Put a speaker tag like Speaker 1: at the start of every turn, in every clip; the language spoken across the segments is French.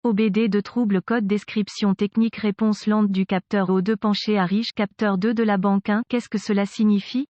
Speaker 1: OBD de trouble code description technique réponse lente du capteur O2 penché à riche capteur 2 de la banque 1. Qu'est-ce que cela signifie?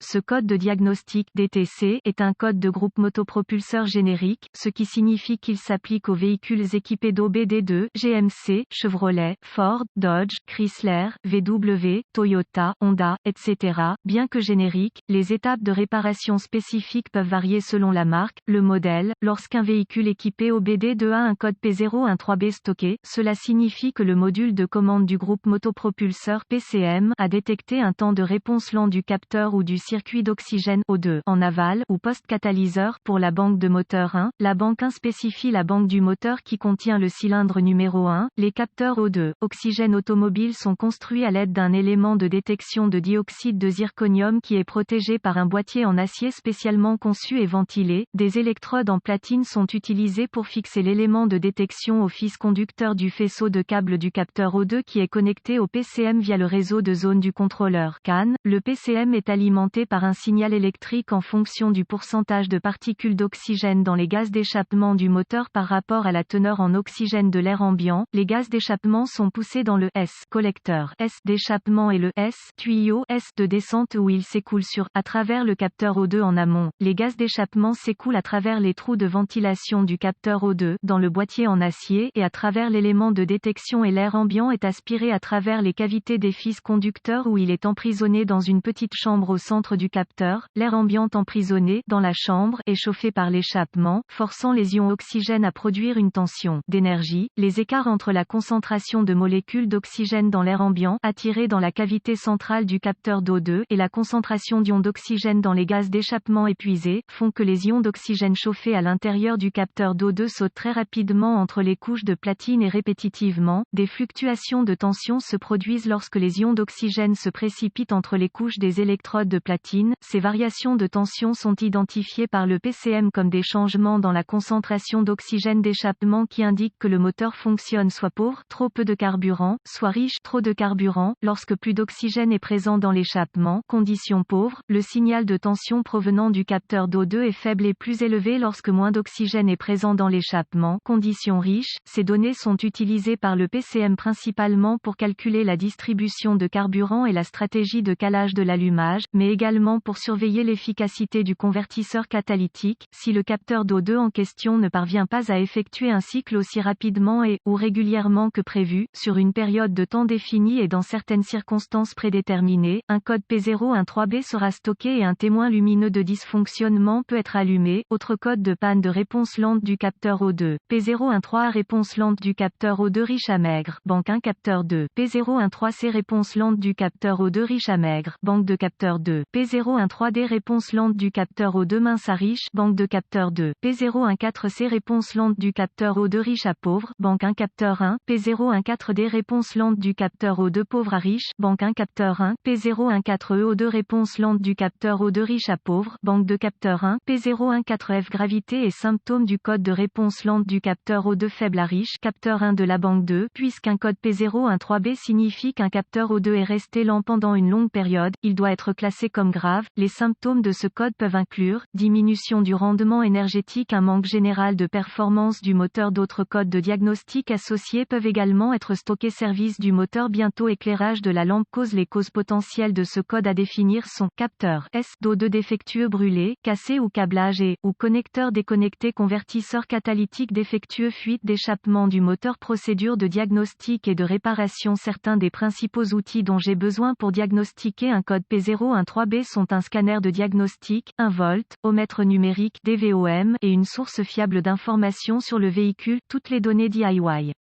Speaker 1: Ce code de diagnostic DTC est un code de groupe motopropulseur générique, ce qui signifie qu'il s'applique aux véhicules équipés d'OBD2, GMC, Chevrolet, Ford, Dodge, Chrysler, VW, Toyota, Honda, etc. Bien que génériques, les étapes de réparation spécifiques peuvent varier selon la marque, le modèle. Lorsqu'un véhicule équipé OBD2 a un code P013B stocké, cela signifie que le module de commande du groupe motopropulseur PCM a détecté un temps de réponse lent du capteur ou du circuit d'oxygène O2 en aval ou post-catalyseur. Pour la banque de moteur 1, la banque 1 spécifie la banque du moteur qui contient le cylindre numéro 1. Les capteurs O2 oxygène automobile sont construits à l'aide d'un élément de détection de dioxyde de zirconium qui est protégé par un boîtier en acier spécialement conçu et ventilé. Des électrodes en platine sont utilisées pour fixer l'élément de détection au fil conducteur du faisceau de câble du capteur O2 qui est connecté au PCM via le réseau de zone du contrôleur CAN. Le PCM est alimenté par un signal électrique en fonction du pourcentage de particules d'oxygène dans les gaz d'échappement du moteur par rapport à la teneur en oxygène de l'air ambiant. Les gaz d'échappement sont poussés dans le S collecteur S d'échappement et le S tuyau S de descente où ils s'écoulent à travers le capteur O2 en amont. Les gaz d'échappement s'écoulent à travers les trous de ventilation du capteur O2 dans le boîtier en acier et à travers l'élément de détection et l'air ambiant est aspiré à travers les cavités des fils conducteurs où il est emprisonné dans une petite chambre au centre du capteur. L'air ambiant emprisonné dans la chambre est chauffé par l'échappement, forçant les ions oxygène à produire une tension d'énergie. Les écarts entre la concentration de molécules d'oxygène dans l'air ambiant attiré dans la cavité centrale du capteur d'O2 et la concentration d'ions d'oxygène dans les gaz d'échappement épuisés font que les ions d'oxygène chauffés à l'intérieur du capteur d'O2 sautent très rapidement entre les couches de platine et répétitivement. Des fluctuations de tension se produisent lorsque les ions d'oxygène se précipitent entre les couches des électrodes de platine. Ces variations de tension sont identifiées par le PCM comme des changements dans la concentration d'oxygène d'échappement qui indiquent que le moteur fonctionne soit pauvre, trop peu de carburant, soit riche, trop de carburant. Lorsque plus d'oxygène est présent dans l'échappement, condition pauvre, le signal de tension provenant du capteur d'O2 est faible et plus élevé lorsque moins d'oxygène est présent dans l'échappement, condition riche. Ces données sont utilisées par le PCM principalement pour calculer la distribution de carburant et la stratégie de calage de l'allumage, mais également pour surveiller l'efficacité du convertisseur catalytique. Si le capteur d'O2 en question ne parvient pas à effectuer un cycle aussi rapidement ou régulièrement que prévu, sur une période de temps définie et dans certaines circonstances prédéterminées, un code P013B sera stocké et un témoin lumineux de dysfonctionnement peut être allumé. Autre code de panne de réponse lente du capteur O2. P013A réponse lente du capteur O2 riche à maigre. Banque 1 capteur 2. P013C réponse lente du capteur O2 riche à maigre. Banque de capteur 2. P013D réponse lente du capteur O2 mince à riche. Banque de capteur 2. P014C réponse lente du capteur O2 riche à pauvre. Banque 1 capteur 1. P014D réponse lente du capteur O2 pauvre à riche. Banque 1 capteur 1. P014EO2 réponse lente du capteur O2 riche à pauvre. Banque de capteur 1. P014F gravité et symptômes du code de réponse lente du capteur O2 faible à riche. Capteur 1 de la banque 2. Puisqu'un code P013B signifie qu'un capteur O2 est resté lent pendant une longue période, il doit être classé comme grave. Les symptômes de ce code peuvent inclure diminution du rendement énergétique, un manque général de performance du moteur. D'autres codes de diagnostic associés peuvent également être stockés. Service du moteur bientôt éclairage de la lampe cause. Les causes potentielles de ce code à définir sont capteur S d'O2 défectueux brûlé, cassé ou câblage ou connecteur déconnecté, convertisseur catalytique défectueux, fuite d'échappement du moteur. Procédure de diagnostic et de réparation. Certains des principaux outils dont j'ai besoin pour diagnostiquer un code P013B sont un scanner de diagnostic, un voltomètre numérique DVOM et une source fiable d'informations sur le véhicule, toutes les données DIY.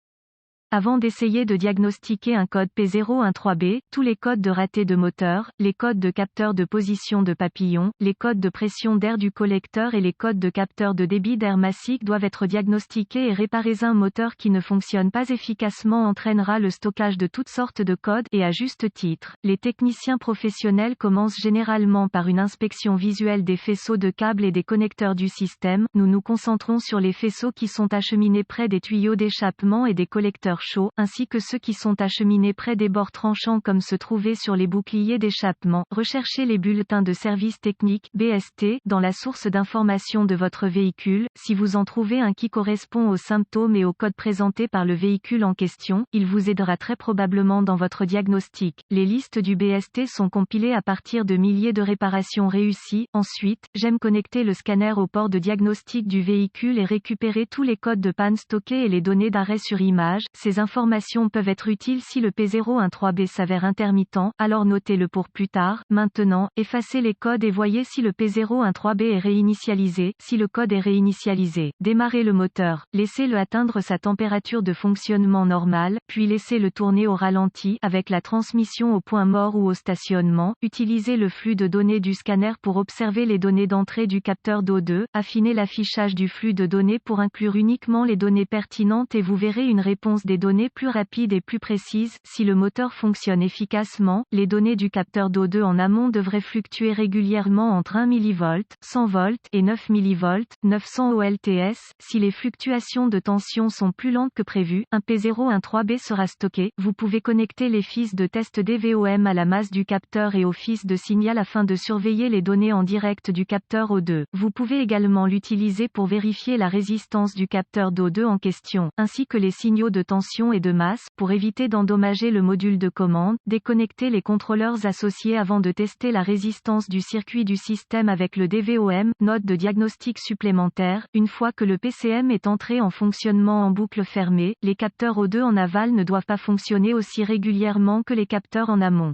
Speaker 1: Avant d'essayer de diagnostiquer un code P013B, tous les codes de raté de moteur, les codes de capteur de position de papillon, les codes de pression d'air du collecteur et les codes de capteur de débit d'air massique doivent être diagnostiqués et réparés. Un moteur qui ne fonctionne pas efficacement entraînera le stockage de toutes sortes de codes, et à juste titre. Les techniciens professionnels commencent généralement par une inspection visuelle des faisceaux de câbles et des connecteurs du système. Nous nous concentrons sur les faisceaux qui sont acheminés près des tuyaux d'échappement et des collecteurs capteurs chauds, ainsi que ceux qui sont acheminés près des bords tranchants comme se trouver sur les boucliers d'échappement. Recherchez les bulletins de service technique, BST, dans la source d'information de votre véhicule. Si vous en trouvez un qui correspond aux symptômes et au code présenté par le véhicule en question, il vous aidera très probablement dans votre diagnostic. Les listes du BST sont compilées à partir de milliers de réparations réussies. Ensuite, j'aime connecter le scanner au port de diagnostic du véhicule et récupérer tous les codes de panne stockés et les données d'arrêt sur image. Ces informations peuvent être utiles si le P013B s'avère intermittent, alors notez-le pour plus tard. Maintenant, effacez les codes et voyez si le P013B est réinitialisé. Si le code est réinitialisé, démarrez le moteur, laissez-le atteindre sa température de fonctionnement normale, puis laissez-le tourner au ralenti avec la transmission au point mort ou au stationnement. Utilisez le flux de données du scanner pour observer les données d'entrée du capteur d'O2, affinez l'affichage du flux de données pour inclure uniquement les données pertinentes et vous verrez une réponse des données plus rapide et plus précise. Si le moteur fonctionne efficacement, les données du capteur d'O2 en amont devraient fluctuer régulièrement entre 1 mV, 100 volts et 9 mV, 900 volts. Si les fluctuations de tension sont plus lentes que prévu, un P013B sera stocké. Vous pouvez connecter les fils de test DVOM à la masse du capteur et au fils de signal afin de surveiller les données en direct du capteur O2. Vous pouvez également l'utiliser pour vérifier la résistance du capteur d'O2 en question, ainsi que les signaux de tension et de masse. Pour éviter d'endommager le module de commande, déconnectez les contrôleurs associés avant de tester la résistance du circuit du système avec le DVOM. Note de diagnostic supplémentaire: une fois que le PCM est entré en fonctionnement en boucle fermée, les capteurs O2 en aval ne doivent pas fonctionner aussi régulièrement que les capteurs en amont.